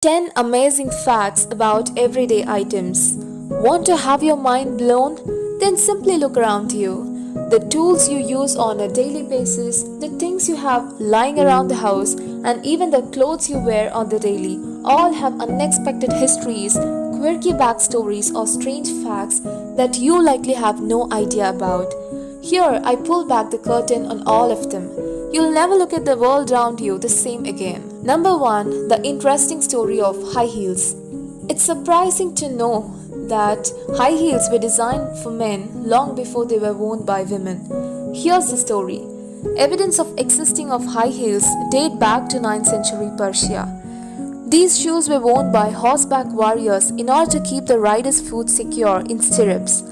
10 amazing facts about everyday items. Want to have your mind blown? Then simply look around you. The tools you use on a daily basis, the things you have lying around the house, and even the clothes you wear on the daily all have unexpected histories, quirky backstories, or strange facts that you likely have no idea about. Here, I pull back the curtain on all of them. You'll never look at the world around you the same again. Number 1. The interesting story of high heels. It's surprising to know that high heels were designed for men long before they were worn by women. Here's the story. Evidence of existing of high heels date back to 9th century Persia. These shoes were worn by horseback warriors in order to keep the rider's foot secure in stirrups.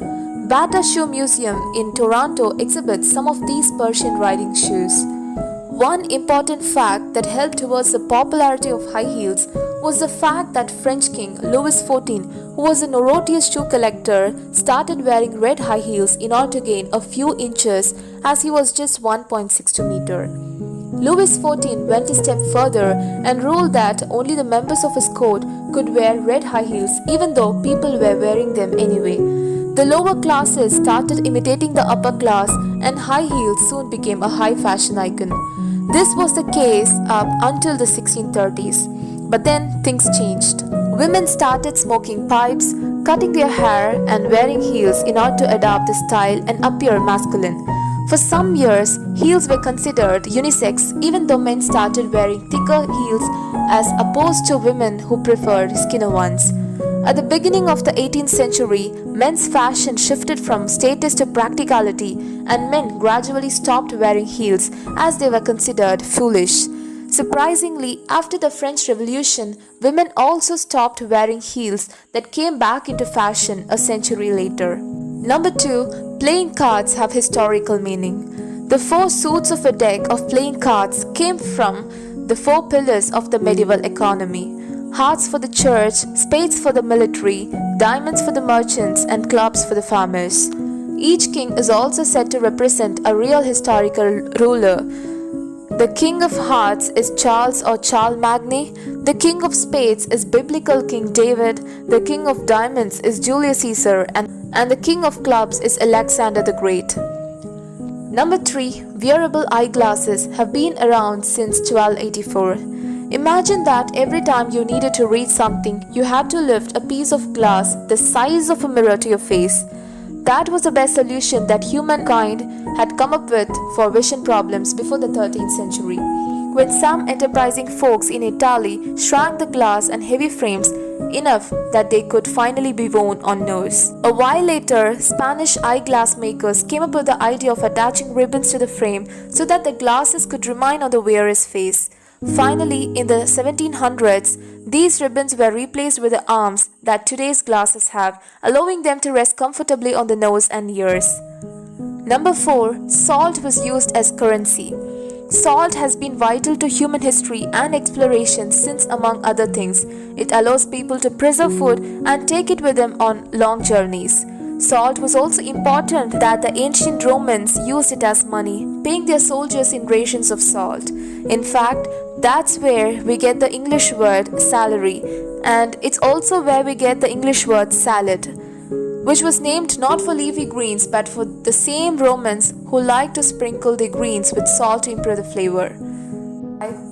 Bata Shoe Museum in Toronto exhibits some of these Persian riding shoes. One important fact that helped towards the popularity of high heels was the fact that French King Louis XIV, who was a notorious shoe collector, started wearing red high heels in order to gain a few inches as he was just 1.62 meter. Louis XIV went a step further and ruled that only the members of his court could wear red high heels even though people were wearing them anyway. The lower classes started imitating the upper class and high heels soon became a high fashion icon. This was the case up until the 1630s. But then things changed. Women started smoking pipes, cutting their hair and wearing heels in order to adopt the style and appear masculine. For some years, heels were considered unisex even though men started wearing thicker heels as opposed to women who preferred skinner ones. At the beginning of the 18th century, men's fashion shifted from status to practicality and men gradually stopped wearing heels as they were considered foolish. Surprisingly, after the French Revolution, women also stopped wearing heels that came back into fashion a century later. Number 2. Playing cards have historical meaning. The 4 suits of a deck of playing cards came from the 4 pillars of the medieval economy. Hearts for the church, spades for the military, diamonds for the merchants, and clubs for the farmers. Each king is also said to represent a real historical ruler. The king of hearts is Charles or Charlemagne. The king of spades is biblical King David. The king of diamonds is Julius Caesar, and the king of clubs is Alexander the Great. Number 3. Wearable eyeglasses have been around since 1284. Imagine that every time you needed to read something, you had to lift a piece of glass the size of a mirror to your face. That was the best solution that humankind had come up with for vision problems before the 13th century, when some enterprising folks in Italy shrank the glass and heavy frames enough that they could finally be worn on nose. A while later, Spanish eyeglass makers came up with the idea of attaching ribbons to the frame so that the glasses could remain on the wearer's face. Finally, in the 1700s, these ribbons were replaced with the arms that today's glasses have, allowing them to rest comfortably on the nose and ears. Number 4. Salt was used as currency. Salt has been vital to human history and exploration since, among other things, it allows people to preserve food and take it with them on long journeys. Salt was also important that the ancient Romans used it as money, paying their soldiers in rations of salt. In fact, that's where we get the English word salary, and it's also where we get the English word salad, which was named not for leafy greens but for the same Romans who liked to sprinkle their greens with salt to improve the flavor.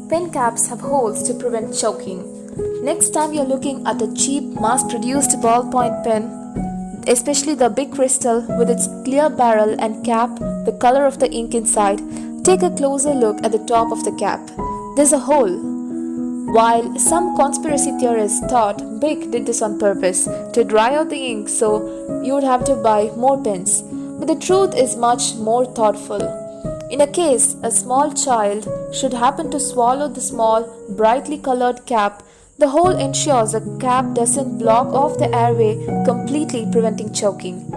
Pen caps have holes to prevent choking. Next time you're looking at a cheap mass-produced ballpoint pen, especially the big crystal with its clear barrel and cap, the color of the ink inside, take a closer look at the top of the cap. There's a hole. While some conspiracy theorists thought Bic did this on purpose to dry out the ink so you would have to buy more pens, but the truth is much more thoughtful. In a case a small child should happen to swallow the small, brightly colored cap, the hole ensures the cap doesn't block off the airway, completely preventing choking.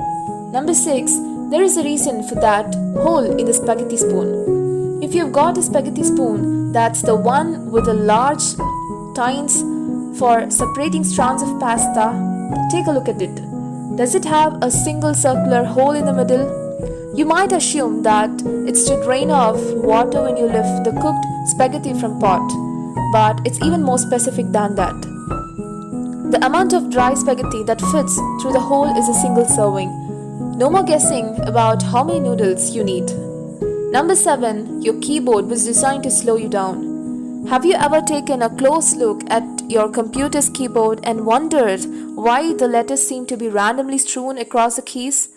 Number 6. There is a reason for that hole in the spaghetti spoon. If you've got a spaghetti spoon, that's the one with the large tines for separating strands of pasta, take a look at it. Does it have a single circular hole in the middle? You might assume that it's to drain off water when you lift the cooked spaghetti from pot. But it's even more specific than that. The amount of dry spaghetti that fits through the hole is a single serving. No more guessing about how many noodles you need. Number 7. Your keyboard was designed to slow you down. Have you ever taken a close look at your computer's keyboard and wondered why the letters seem to be randomly strewn across the keys?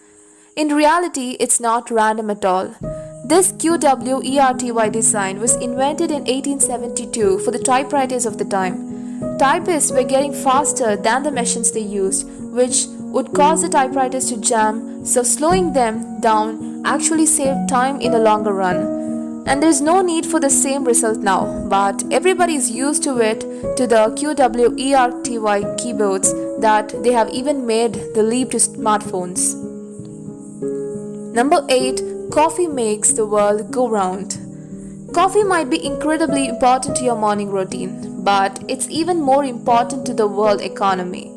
In reality, it's not random at all. This QWERTY design was invented in 1872 for the typewriters of the time. Typists were getting faster than the machines they used, which would cause the typewriters to jam, so slowing them down actually saved time in the longer run. And there's no need for the same result now, but everybody is used to it, to the QWERTY keyboards, that they have even made the leap to smartphones. Number 8. Coffee makes the world go round. Coffee might be incredibly important to your morning routine, but it's even more important to the world economy.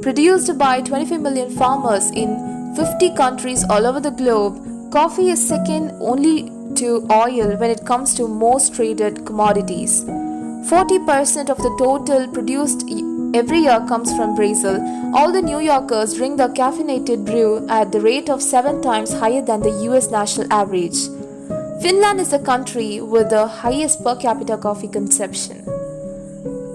Produced by 25 million farmers in 50 countries all over the globe, coffee is second only to oil when it comes to most traded commodities. 40% of the total produced every year comes from Brazil. All the New Yorkers drink the caffeinated brew at the rate of 7 times higher than the US national average. Finland is the country with the highest per capita coffee consumption.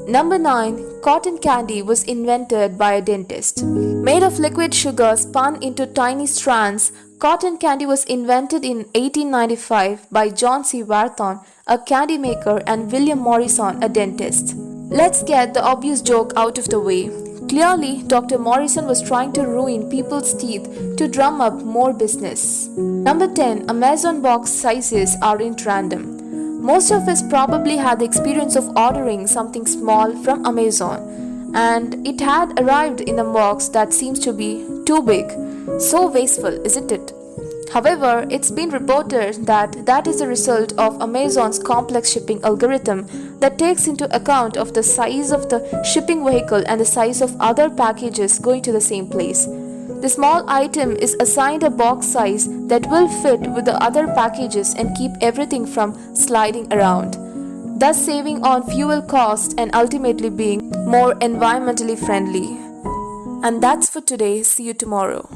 Number 9. Cotton candy was invented by a dentist. Made of liquid sugar spun into tiny strands, cotton candy was invented in 1895 by John C. Wharton, a candy maker, and William Morrison, a dentist. Let's get the obvious joke out of the way. Clearly, Dr. Morrison was trying to ruin people's teeth to drum up more business. Number 10. Amazon box sizes aren't random. Most of us probably had the experience of ordering something small from Amazon, and it had arrived in a box that seems to be too big. So wasteful, isn't it? However, it's been reported that that is the result of Amazon's complex shipping algorithm that takes into account of the size of the shipping vehicle and the size of other packages going to the same place. The small item is assigned a box size that will fit with the other packages and keep everything from sliding around, thus saving on fuel costs and ultimately being more environmentally friendly. And that's for today. See you tomorrow.